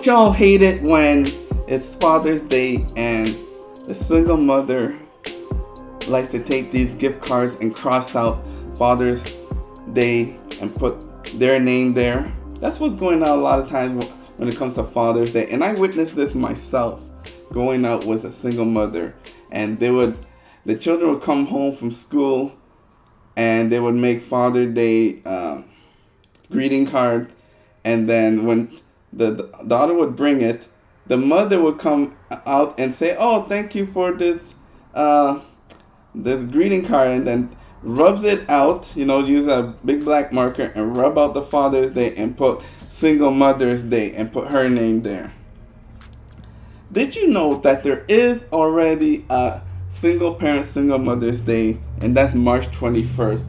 y'all hate it when it's Father's Day and the single mother likes to take these gift cards and cross out Father's Day and put their name there? That's what's going on a lot of times when it comes to Father's Day. And I witnessed this myself, going out with a single mother. And the children would come home from school and they would make Father's Day greeting cards. And then when the daughter would bring it, the mother would come out and say, "Oh, thank you for this greeting card," and then rubs it out, use a big black marker and rub out the Father's Day and put Single Mother's Day and put her name there. Did you know that there is already a single parent, single Mother's Day, and that's March 21st?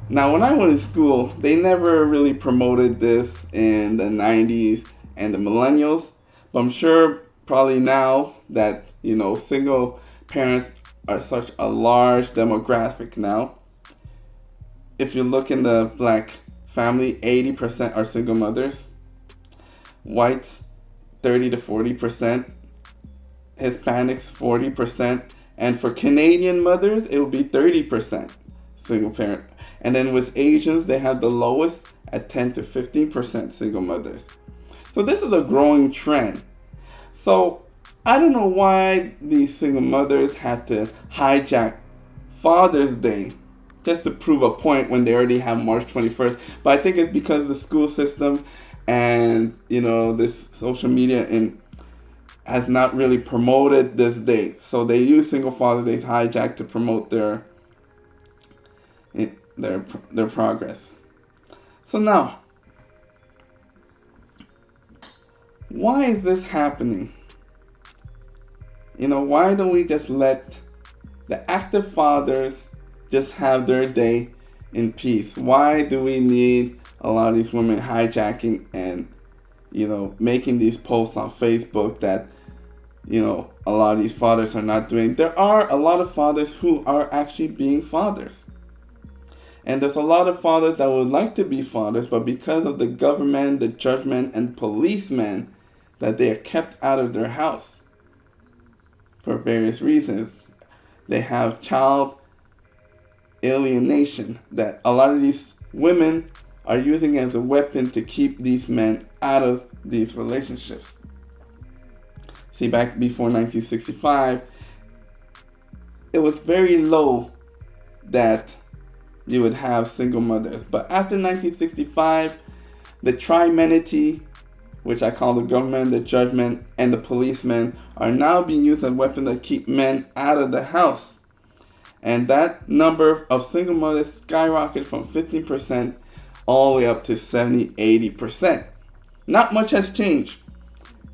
Now, when I went to school, they never really promoted this in the 90s and the millennials, but I'm sure probably now that, single parents are such a large demographic now. If you look in the black family, 80% are single mothers. Whites, 30 to 40%. Hispanics, 40%. And for Canadian mothers, it would be 30% single parent. And then with Asians, they have the lowest at 10 to 15% single mothers. So this is a growing trend. So I don't know why these single mothers had to hijack Father's Day just to prove a point when they already have March 21st. But I think it's because the school system and, this social media has not really promoted this date. So they use Single Father's Day hijack to promote their progress. So now, why is this happening? Why don't we just let the active fathers just have their day in peace? Why do we need a lot of these women hijacking and, making these posts on Facebook that, a lot of these fathers are not doing? There are a lot of fathers who are actually being fathers. And there's a lot of fathers that would like to be fathers, but because of the government, the judgment, and policemen, that they are kept out of their house for various reasons. They have child alienation that a lot of these women are using as a weapon to keep these men out of these relationships. See, back before 1965, it was very low that you would have single mothers. But after 1965, the trimenity, which I call the government, the judgment, and the policemen, are now being used as a weapon to keep men out of the house. And that number of single mothers skyrocketed from 15% all the way up to 70-80%. Not much has changed.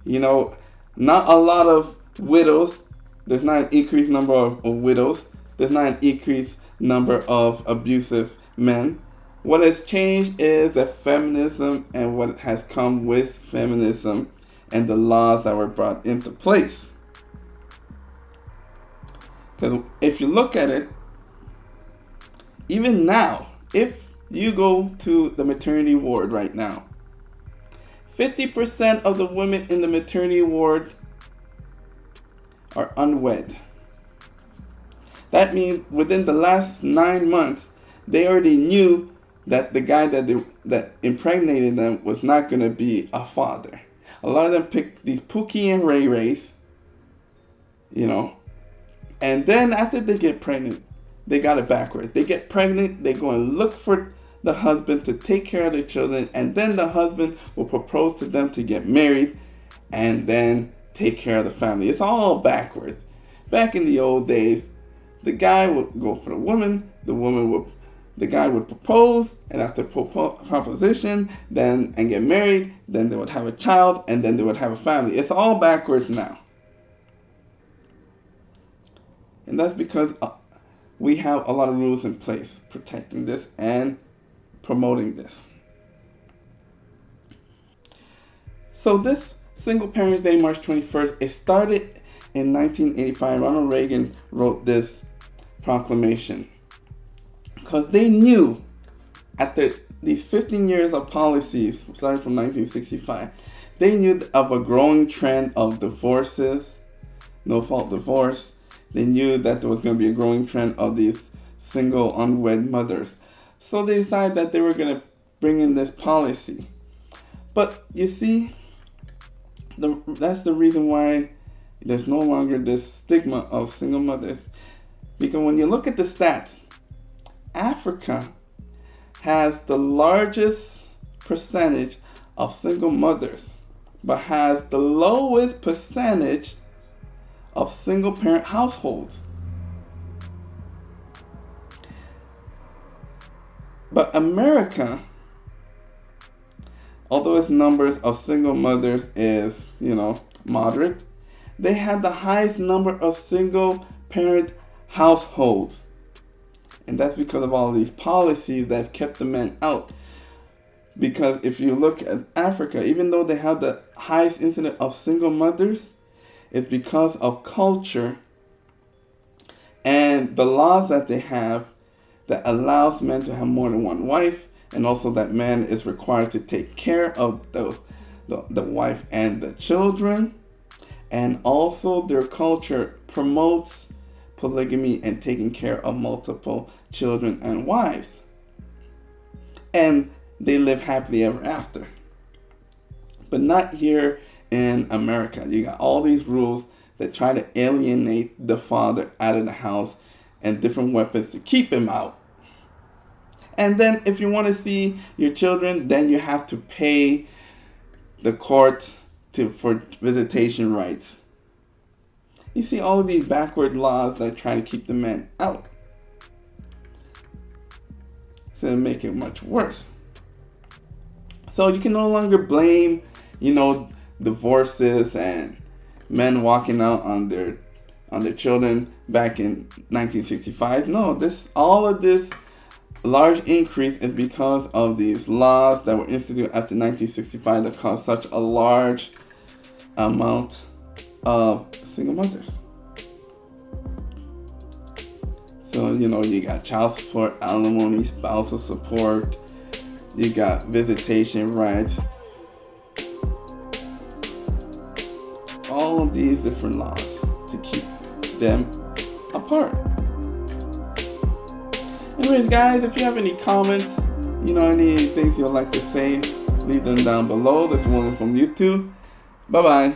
Not a lot of widows. There's not an increased number of widows. There's not an increased number of abusive men. What has changed is the feminism and what has come with feminism and the laws that were brought into place. Because if you look at it, even now, if you go to the maternity ward right now, 50% of the women in the maternity ward are unwed. That means within the last 9 months, they already knew that the guy that impregnated them was not going to be a father. A lot of them picked these Pookie and Ray Rays, and then after they get pregnant, they got it backwards. They get pregnant, they go and look for the husband to take care of their children, and then the husband will propose to them to get married and then take care of the family. It's all backwards. Back in the old days, the guy would go for the woman, the guy would propose, and after proposition, and get married, then they would have a child, and then they would have a family. It's all backwards now. And that's because we have a lot of rules in place protecting this and promoting this. So this Single Parents Day, March 21st, it started in 1985. Ronald Reagan wrote this proclamation because they knew after these 15 years of policies starting from 1965 They knew of a growing trend of divorces, no fault divorce. They knew that there was going to be a growing trend of these single unwed mothers. So they decided that they were going to bring in this policy. But you see, that's the reason why there's no longer this stigma of single mothers. Because when you look at the stats, Africa has the largest percentage of single mothers, but has the lowest percentage of single parent households. But America, although its numbers of single mothers is, moderate, they have the highest number of single parent households. And that's because of all these policies that have kept the men out. Because if you look at Africa, even though they have the highest incidence of single mothers, it's because of culture and the laws that they have that allows men to have more than one wife, and also that man is required to take care of the wife and the children. And also their culture promotes polygamy and taking care of multiple children and wives. And they live happily ever after. But not here in America. You got all these rules that try to alienate the father out of the house and different weapons to keep him out. And then if you want to see your children, then you have to pay the court for visitation rights. You see all of these backward laws that try to keep the men out. So to make it much worse. So you can no longer blame, divorces and men walking out on their children back in 1965. No, all of this large increase is because of these laws that were instituted after 1965 that caused such a large amount of single mothers. So, you got child support, alimony, spousal support, you got visitation rights, all of these different laws to keep them apart. Anyways, guys, if you have any comments, any things you'd like to say, leave them down below. This one from YouTube. Bye-bye.